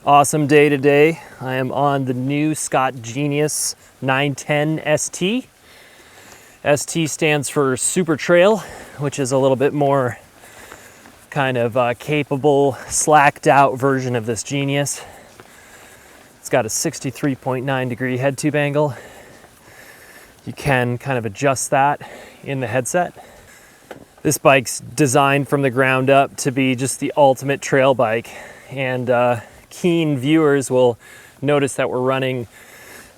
Awesome day today. I am on the new Scott Genius 910 ST. ST stands for Super Trail, which is a little bit more kind of capable, slacked out version of this Genius. It's got a 63.9 degree head tube angle. You can kind of adjust that in the headset. This bike's designed from the ground up to be just the ultimate trail bike, and keen viewers will notice that we're running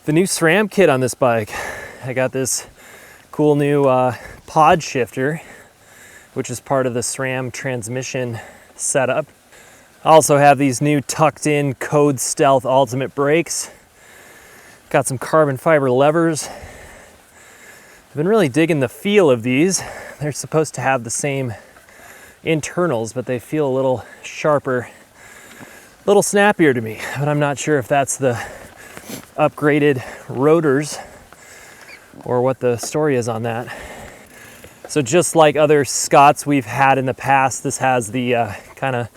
the new SRAM kit on this bike. I got this cool new pod shifter, which is part of the SRAM transmission setup. I also have these new tucked in Code Stealth Ultimate brakes. Got some carbon fiber levers. I've been really digging the feel of these. They're supposed to have the same internals, but they feel a little sharper, a little snappier to me, but I'm not sure if that's the upgraded rotors or what the story is on that. So just like other Scotts we've had in the past, this has the kind of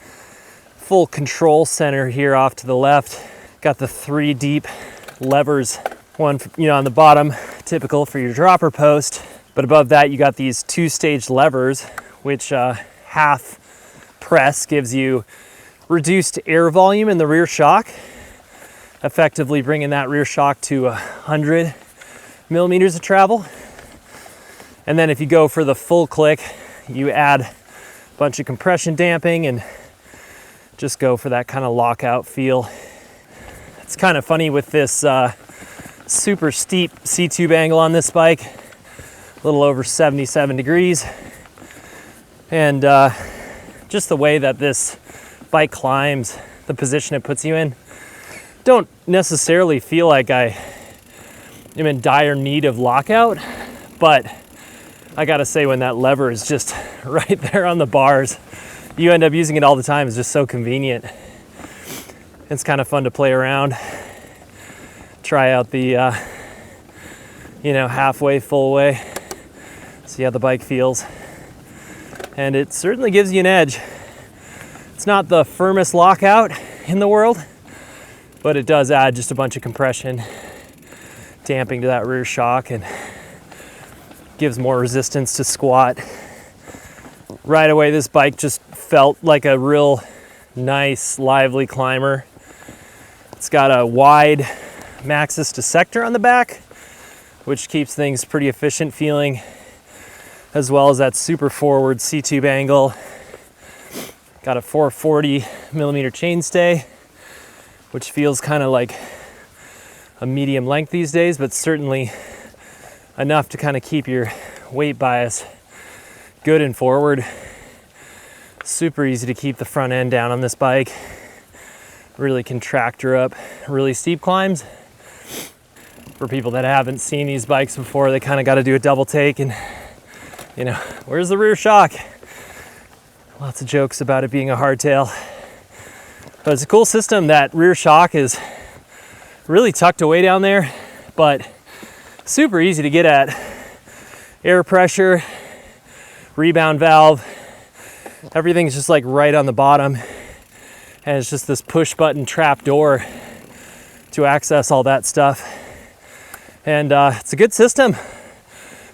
full control center here off to the left. Got the 3 deep levers, one on the bottom, typical for your dropper post, but above that you got these 2-stage levers, which half press gives you reduced air volume in the rear shock, effectively bringing that rear shock to 100 millimeters of travel. And then if you go for the full click, you add a bunch of compression damping and just go for that kind of lockout feel. It's kind of funny with this super steep C-tube angle on this bike, a little over 77 degrees. And just the way that this bike climbs, the position it puts you in, don't necessarily feel like I am in dire need of lockout, but I gotta say, when that lever is just right there on the bars, you end up using it all the time. It's just so convenient. It's kind of fun to play around, try out the halfway, full way, see how the bike feels, and it certainly gives you an edge. It's not the firmest lockout in the world, but it does add just a bunch of compression, damping to that rear shock, and gives more resistance to squat. Right away, this bike just felt like a real nice, lively climber. It's got a wide Maxxis dissector on the back, which keeps things pretty efficient feeling, as well as that super forward C-tube angle. Got a 440 millimeter chainstay, which feels kind of like a medium length these days, but certainly enough to kind of keep your weight bias good and forward. Super easy to keep the front end down on this bike. Really can tractor up really steep climbs. For people that haven't seen these bikes before, they kind of got to do a double take and, where's the rear shock? Lots of jokes about it being a hardtail, but it's a cool system. That rear shock is really tucked away down there, but super easy to get at. Air pressure, rebound valve, everything's just like right on the bottom, and it's just this push button trap door to access all that stuff. And it's a good system.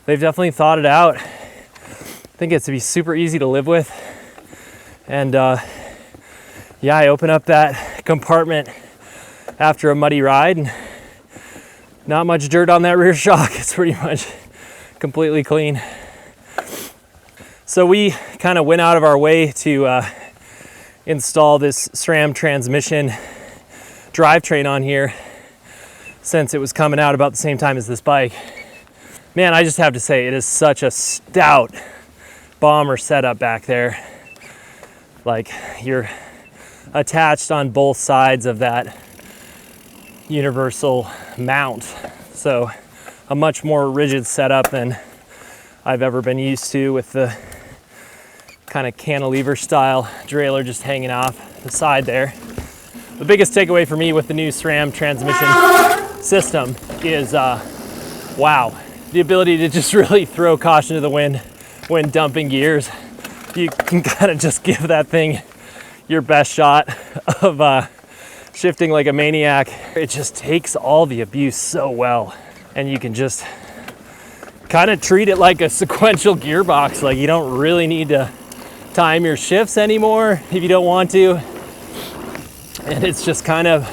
They've definitely thought it out. I think it's to be super easy to live with. And I open up that compartment after a muddy ride, and not much dirt on that rear shock. It's pretty much completely clean. So we kind of went out of our way to install this SRAM transmission drivetrain on here, since it was coming out about the same time as this bike. Man, I just have to say, it is such a stout bomber setup back there. Like, you're attached on both sides of that universal mount. So a much more rigid setup than I've ever been used to, with the kind of cantilever style derailleur just hanging off the side there. The biggest takeaway for me with the new SRAM transmission system is, wow, the ability to just really throw caution to the wind when dumping gears. You can kind of just give that thing your best shot of shifting like a maniac. It just takes all the abuse so well, and you can just kind of treat it like a sequential gearbox. Like, you don't really need to time your shifts anymore if you don't want to. And it's just kind of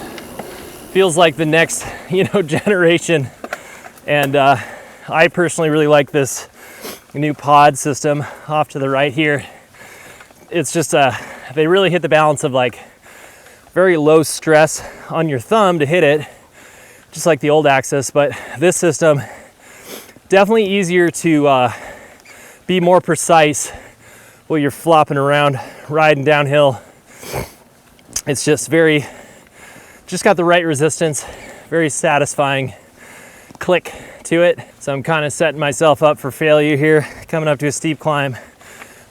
feels like the next, generation. And I personally really like this new pod system off to the right here. It's just they really hit the balance of like very low stress on your thumb to hit it, just like the old AXS. But this system, definitely easier to be more precise while you're flopping around, riding downhill. It's just got the right resistance, very satisfying click to it. So I'm kind of setting myself up for failure here, coming up to a steep climb,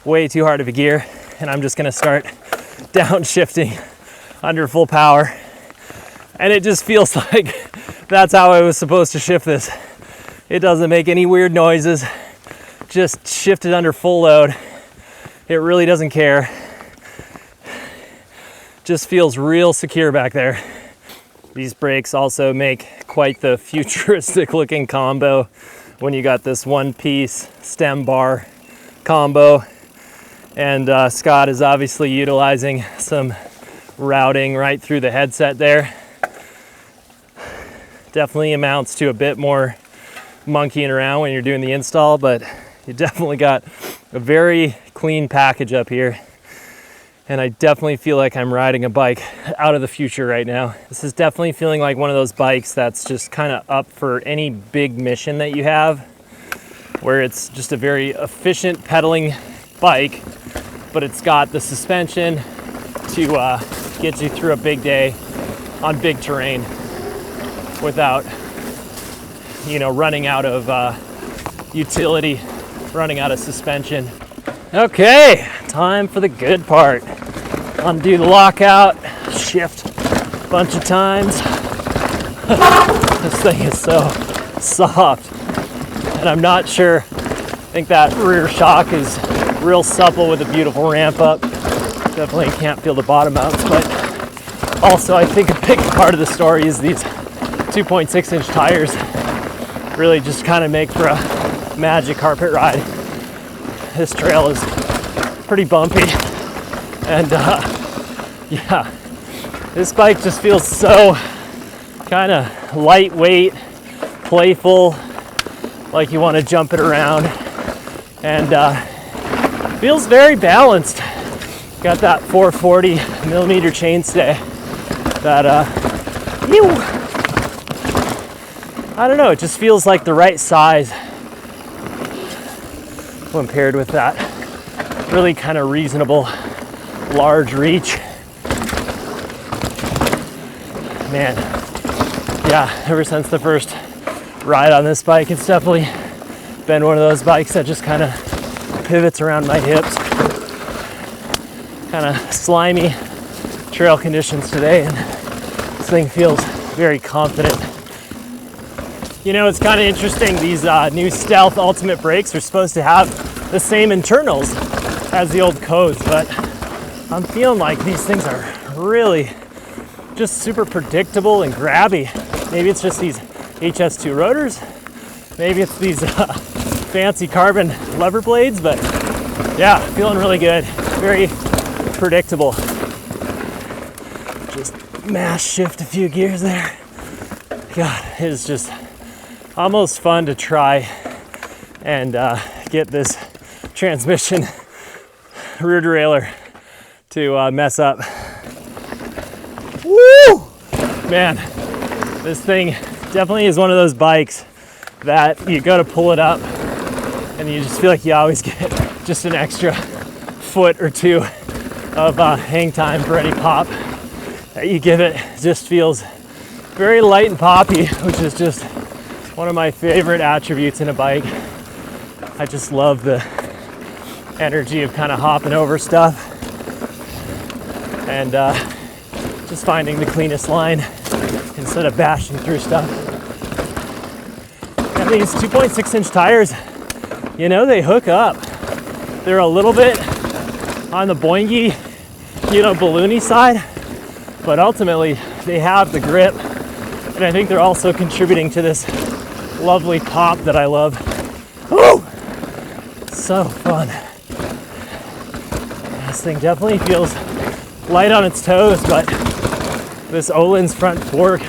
way too hard of a gear, and I'm just gonna start downshifting under full power. And it just feels like that's how I was supposed to shift this. It doesn't make any weird noises, just shift it under full load. It really doesn't care. Just feels real secure back there. These brakes also make quite the futuristic looking combo when you got this one piece stem bar combo. And Scott is obviously utilizing some routing right through the headset there. Definitely amounts to a bit more monkeying around when you're doing the install, but you definitely got a very clean package up here. And I definitely feel like I'm riding a bike out of the future right now. This is definitely feeling like one of those bikes that's just kind of up for any big mission that you have, where it's just a very efficient pedaling bike, but it's got the suspension to get you through a big day on big terrain without, running out of utility, running out of suspension. Okay, time for the good part. Undo the lockout, shift a bunch of times. This thing is so soft, and I'm not sure. I think that rear shock is real supple with a beautiful ramp up. Definitely can't feel the bottom mounts, but also I think a big part of the story is these 2.6-inch tires really just kind of make for a magic carpet ride. This trail is pretty bumpy, and yeah, this bike just feels so kind of lightweight, playful, like you want to jump it around, and feels very balanced. Got that 440 millimeter chainstay that I don't know, it just feels like the right size when paired with that really kind of reasonable large reach. Man, yeah, ever since the first ride on this bike, it's definitely been one of those bikes that just kind of pivots around my hips. Kind of slimy trail conditions today, and this thing feels very confident. It's kind of interesting, these new Stealth Ultimate brakes are supposed to have the same internals as the old codes, but I'm feeling like these things are really just super predictable and grabby. Maybe it's just these HS2 rotors, maybe it's these fancy carbon lever blades, but yeah, feeling really good, very predictable. Just mass shift a few gears there. God, it is just almost fun to try and get this transmission rear derailleur to mess up. Woo! Man, this thing definitely is one of those bikes that you go to pull it up and you just feel like you always get just an extra foot or two of hang time for any pop that you give it. It just feels very light and poppy, which is just one of my favorite attributes in a bike. I just love the energy of kind of hopping over stuff and just finding the cleanest line instead of bashing through stuff. And these 2.6-inch tires, they hook up. They're a little bit on the boingy, balloony side, but ultimately they have the grip, and I think they're also contributing to this lovely pop that I love. Woo! So fun. This thing definitely feels light on its toes, but this Öhlins front fork,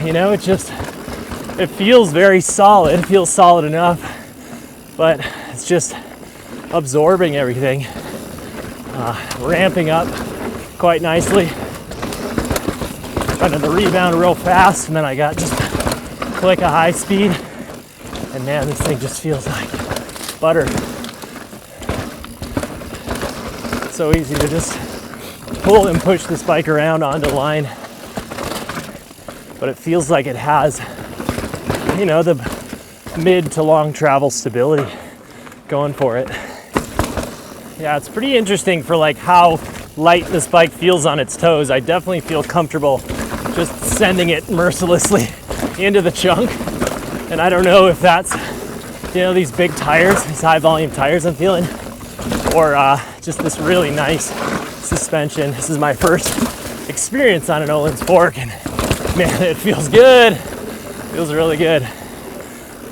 you know, it feels very solid. It feels solid enough, but it's just absorbing everything, ramping up quite nicely. Trying to rebound real fast, and then I got just click a high speed, and man, this thing just feels like butter. So easy to just pull and push this bike around onto line, but it feels like it has, you know, the mid to long travel stability going for it. Yeah, it's pretty interesting for like how light this bike feels on its toes. I definitely feel comfortable just sending it mercilessly into the chunk, and I don't know if that's, you know, these big tires, these high volume tires I'm feeling, or just this really nice suspension. This is my first experience on an Öhlins fork, and man, it feels good. Feels really good.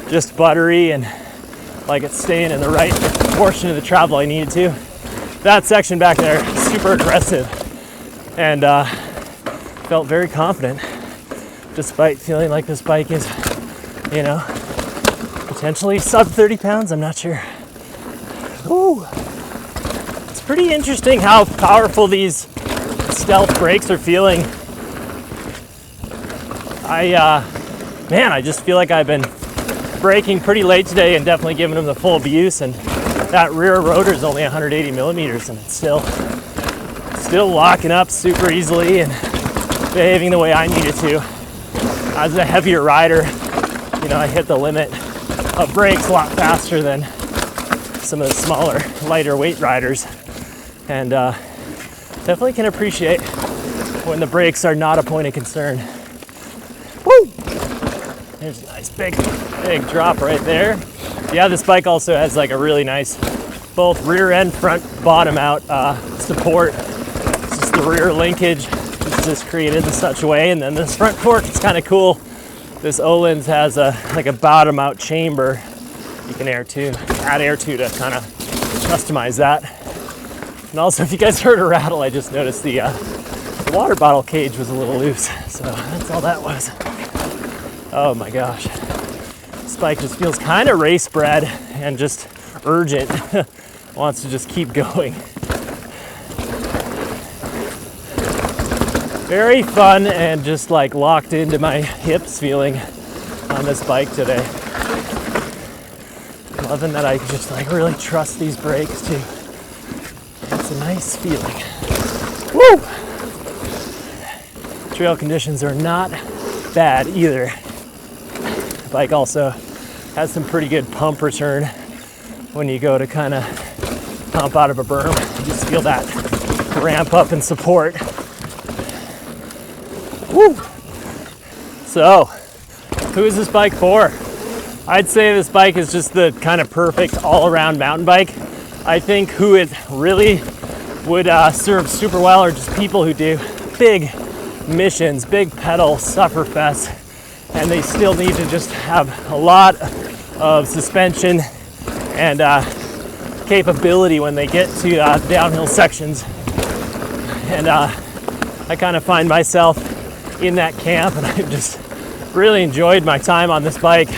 Just buttery and like it's staying in the right portion of the travel I needed to. That section back there, super aggressive, and felt very confident, despite feeling like this bike is, you know, potentially sub 30 pounds. I'm not sure. Ooh. It's pretty interesting how powerful these stealth brakes are feeling. I just feel like I've been braking pretty late today and definitely giving them the full abuse, and that rear rotor is only 180 millimeters, and it's still locking up super easily and behaving the way I need it to. As a heavier rider, you know, I hit the limit of brakes a lot faster than some of the smaller, lighter weight riders, and definitely can appreciate when the brakes are not a point of concern. Woo! There's a nice big drop right there. Yeah, this bike also has like a really nice both rear and front bottom out support. It's just the rear linkage is just created in such a way, and then this front fork is kind of cool. This Öhlins has a bottom out chamber you can add air to kind of customize that. And also, if you guys heard a rattle, I just noticed the water bottle cage was a little loose, so that's all that was. Oh my gosh. This bike just feels kind of race bred and just urgent. Wants to just keep going. Very fun and just like locked into my hips feeling on this bike today. Loving that I just like really trust these brakes too. It's a nice feeling. Woo! Trail conditions are not bad either. The bike also has some pretty good pump return when you go to kind of pump out of a berm. You just feel that ramp up in support. Woo! So, who is this bike for? I'd say this bike is just the kind of perfect all-around mountain bike. I think who it really would serve super well are just people who do big missions, big pedal sufferfests, and they still need to just have a lot of suspension and capability when they get to downhill sections. And I kind of find myself in that camp, and I've just really enjoyed my time on this bike.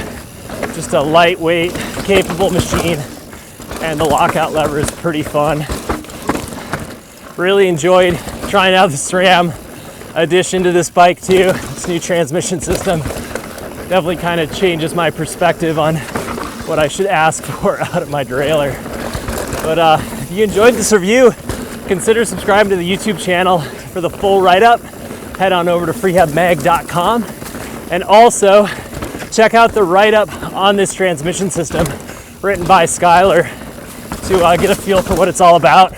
Just a lightweight, capable machine, and the lockout lever is pretty fun. Really enjoyed trying out the SRAM addition to this bike too. This new transmission system definitely kind of changes my perspective on what I should ask for out of my derailleur. But if you enjoyed this review, consider subscribing to the YouTube channel for the full write-up. Head on over to freehabmag.com, and also check out the write-up on this transmission system written by Skylar to get a feel for what it's all about.